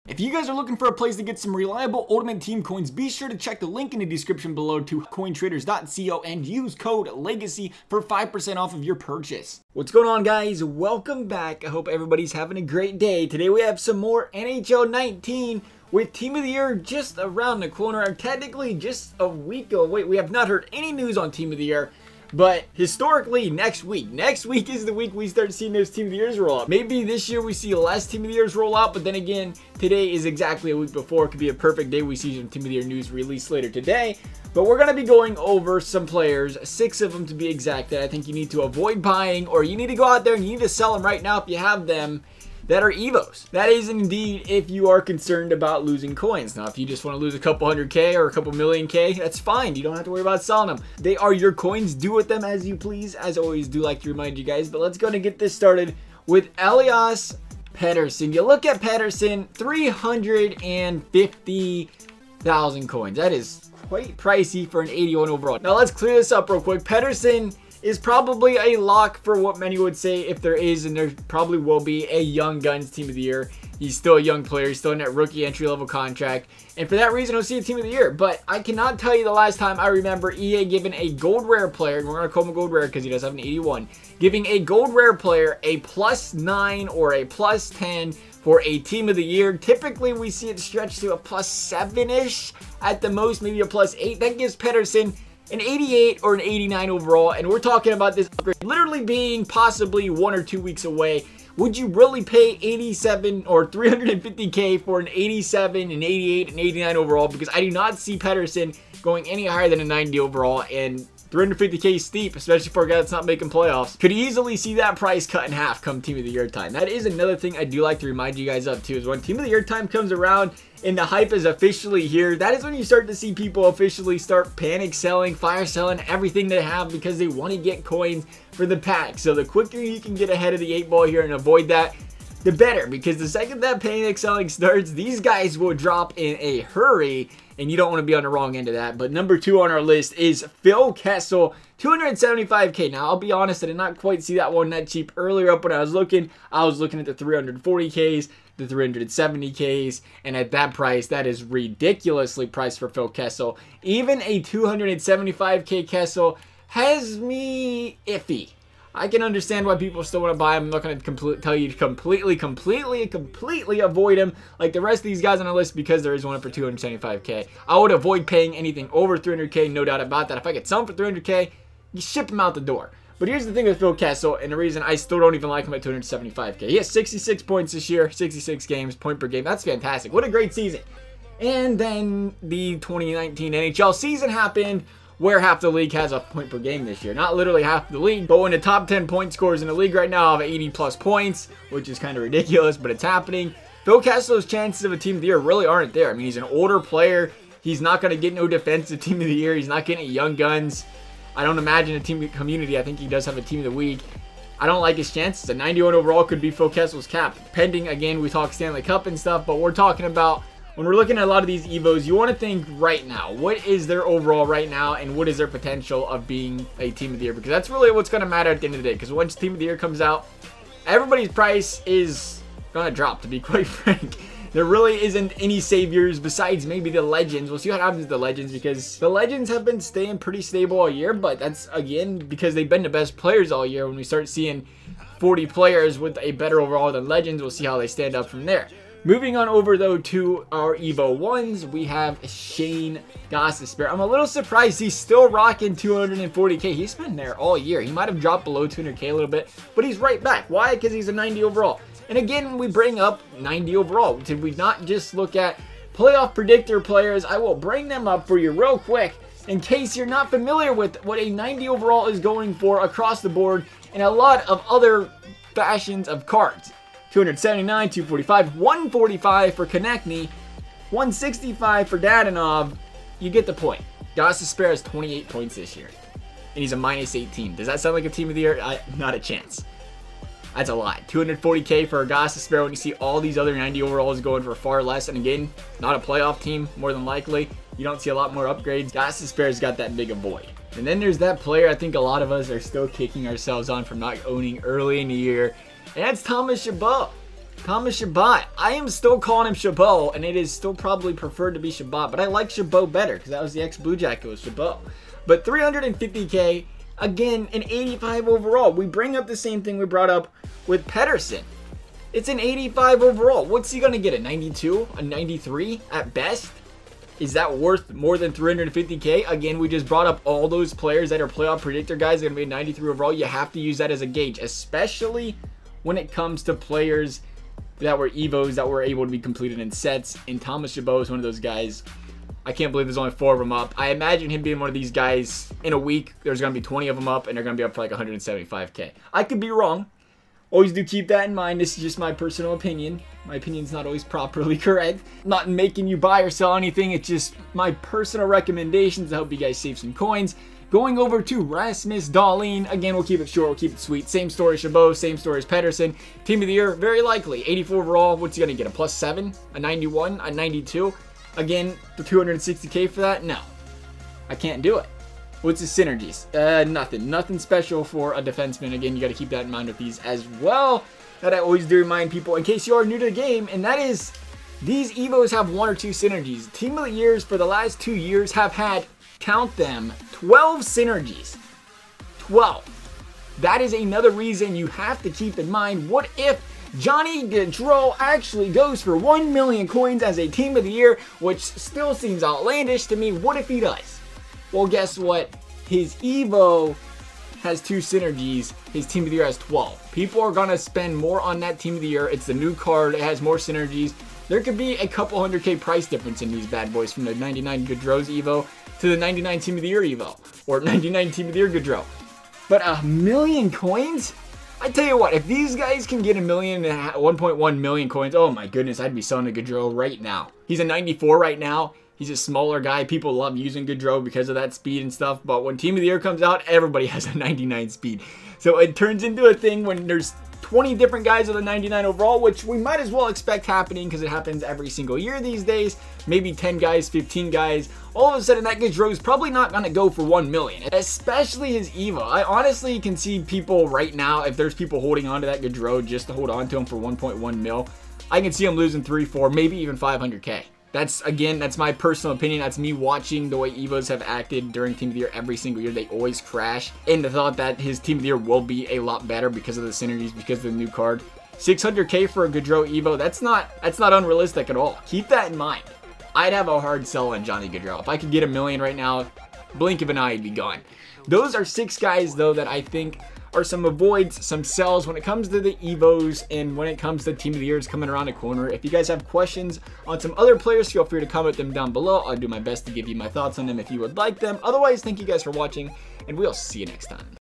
If you guys are looking for a place to get some reliable Ultimate Team coins, be sure to check the link in the description below to cointraders.co and use code LEGACY for 5% off of your purchase. What's going on, guys? Welcome back. I hope everybody's having a great day. Today we have some more NHL 19 with Team of the Year just around the corner. Technically just a week away. We have not heard any news on Team of the Year. But historically, next week is the week we start seeing those Team of the Years roll out. Maybe this year we see less Team of the Years roll out, but then again, today is exactly a week before. It could be a perfect day. We see some Team of the Year news released later today. But we're going to be going over some players, 6 of them to be exact, that I think you need to avoid buying, or you need to go out there and you need to sell them right now if you have them, that are Evos. That is indeed if you are concerned about losing coins. Now, if you just want to lose a couple 100K or a couple million K, that's fine. You don't have to worry about selling them. They are your coins. Do with them as you please. As always, do like to remind you guys. But let's go and get this started with Elias Pettersson. You look at Pettersson, 350,000 coins. That is quite pricey for an 81 overall. Now, let's clear this up real quick. Pettersson is probably a lock for what many would say, if there is, and there probably will be, a Young Guns Team of the Year. He's still a young player. He's still in that rookie entry-level contract. And for that reason, he'll see a Team of the Year. But I cannot tell you the last time I remember EA giving a gold rare player, and we're going to call him a gold rare because he does have an 81, giving a gold rare player a +9 or a +10 for a Team of the Year. Typically, we see it stretch to a +7-ish at the most, maybe a +8. That gives Pettersson an 88 or an 89 overall, and we're talking about this upgrade literally being possibly 1 or 2 weeks away. Would you really pay 87 or 350K for an 87, an 88, an 89 overall? Because I do not see Pettersson going any higher than a 90 overall, and 350K is steep, especially for a guy that's not making playoffs. Could easily see that price cut in half come Team of the Year time. That is another thing I do like to remind you guys of too, is when Team of the Year time comes around and the hype is officially here, that is when you start to see people officially start panic selling, fire selling everything they have because they want to get coins for the pack. So the quicker you can get ahead of the 8 ball here and avoid that, the better, because the second that panic selling starts, these guys will drop in a hurry, and you don't want to be on the wrong end of that. But number 2 on our list is Phil Kessel, 275K. Now, I'll be honest, I did not quite see that one that cheap earlier up when I was looking at the 340Ks, the 370Ks, and at that price, that is ridiculously priced for Phil Kessel. Even a 275K Kessel has me iffy. I can understand why people still want to buy him. I'm not going to tell you to completely avoid him like the rest of these guys on the list, because there is one for 275K. I would avoid paying anything over 300K, no doubt about that. If I could sell him for 300K, you ship him out the door. But here's the thing with Phil Kessel, and the reason I still don't even like him at 275K. He has 66 points this year, 66 games, point per game. That's fantastic. What a great season. And then the 2019 NHL season happened, where half the league has a point per game this year. Not literally half the league, but when the top 10 point scorers in the league right now have 80 plus points, which is kind of ridiculous, but it's happening. Phil Kessel's chances of a Team of the Year really aren't there. I mean, he's an older player. He's not going to get no defensive Team of the Year. He's not getting Young Guns. I don't imagine a team community. I think he does have a Team of the Week. I don't like his chances. A 91 overall could be Phil Kessel's cap. Pending, again, we talk Stanley Cup and stuff, but we're talking about, when we're looking at a lot of these Evos, you want to think right now. What is their overall right now, and what is their potential of being a Team of the Year? Because that's really what's going to matter at the end of the day. Because once Team of the Year comes out, everybody's price is going to drop, to be quite frank. There really isn't any saviors besides maybe the Legends. We'll see what happens to the Legends, because the Legends have been staying pretty stable all year. But that's, again, because they've been the best players all year. When we start seeing 40 players with a better overall than Legends, we'll see how they stand up from there. Moving on over, though, to our Evo 1s, we have Shane Gostisbehere. I'm a little surprised he's still rocking 240K. He's been there all year. He might have dropped below 200K a little bit, but he's right back. Why? Because he's a 90 overall. And again, when we bring up 90 overall, did we not just look at playoff predictor players? I will bring them up for you real quick in case you're not familiar with what a 90 overall is going for across the board in a lot of other fashions of cards. 279, 245, 145 for Konechny, 165 for Dadonov. You get the point. Gostisbehere has 28 points this year, and he's a -18. Does that sound like a Team of the Year? Not a chance. That's a lot. 240K for a Gostisbehere when you see all these other 90 overalls going for far less. And again, not a playoff team, more than likely. You don't see a lot more upgrades. Gostisbehere's got that big a void. And then there's that player I think a lot of us are still kicking ourselves on for not owning early in the year, and that's Thomas Chabot. Thomas Chabot. I am still calling him Chabot, and it is still probably preferred to be Chabot, but I like Chabot better because that was the ex-Blue Jacket was Chabot. But 350K, again, an 85 overall. We bring up the same thing we brought up with Pettersson. It's an 85 overall. What's he going to get, a 92, a 93 at best? Is that worth more than 350K? Again, we just brought up all those players that are playoff predictor guys that are going to be a 93 overall. You have to use that as a gauge, especially when it comes to players that were Evos that were able to be completed in sets. And Thomas Chabot is one of those guys. I can't believe there's only 4 of them up. I imagine him being one of these guys in a week. There's going to be 20 of them up, and they're going to be up for like 175K. I could be wrong. Always do keep that in mind. This is just my personal opinion. My opinion's not always properly correct. I'm not making you buy or sell anything. It's just my personal recommendations to help you guys save some coins. Going over to Rasmus Dahlin. Again, we'll keep it short. We'll keep it sweet. Same story as Chabot. Same story as Pettersson. Team of the year, very likely. 84 overall. What's he going to get? A +7? A 91? A 92? Again, the 260K for that? No. I can't do it. What's his synergies? Nothing. Nothing special for a defenseman. Again, you got to keep that in mind with these as well. That I always do remind people in case you are new to the game, and that is these Evos have 1 or 2 synergies. Team of the years for the last 2 years have had, count them, 12 synergies. 12. That is another reason you have to keep in mind, what if Johnny Gaudreau actually goes for 1 million coins as a team of the year, which still seems outlandish to me. What if he does? Well, guess what? His Evo has 2 synergies. His team of the year has 12. People are going to spend more on that team of the year. It's the new card. It has more synergies. There could be a couple 100K price difference in these bad boys from the 99 Gaudreau's Evo to the 99 team of the year Evo or 99 team of the year Gaudreau. But 1 million coins? I tell you what, if these guys can get 1.1 million coins, oh my goodness, I'd be selling a Gaudreau right now. He's a 94 right now. He's a smaller guy. People love using Gaudreau because of that speed and stuff. But when Team of the Year comes out, everybody has a 99 speed. So it turns into a thing when there's 20 different guys with a 99 overall, which we might as well expect happening because it happens every single year these days. Maybe 10 guys, 15 guys. All of a sudden, that Gaudreau is probably not going to go for 1 million, especially his Evo. I honestly can see people right now, if there's people holding on to that Gaudreau just to hold on to him for 1.1 mil, I can see him losing 3, 4, maybe even 500K. That's, again, that's my personal opinion. That's me watching the way Evos have acted during Team of the Year every single year. They always crash. And the thought that his Team of the Year will be a lot better because of the synergies, because of the new card. 600K for a Gaudreau Evo, that's not unrealistic at all. Keep that in mind. I'd have a hard sell on Johnny Gaudreau. If I could get 1 million right now, blink of an eye, he'd be gone. Those are 6 guys, though, that I think are some avoids, some sells when it comes to the Evos and when it comes to Team of the Years coming around the corner. If you guys have questions on some other players, feel free to comment them down below. I'll do my best to give you my thoughts on them if you would like them. Otherwise, thank you guys for watching, and we'll see you next time.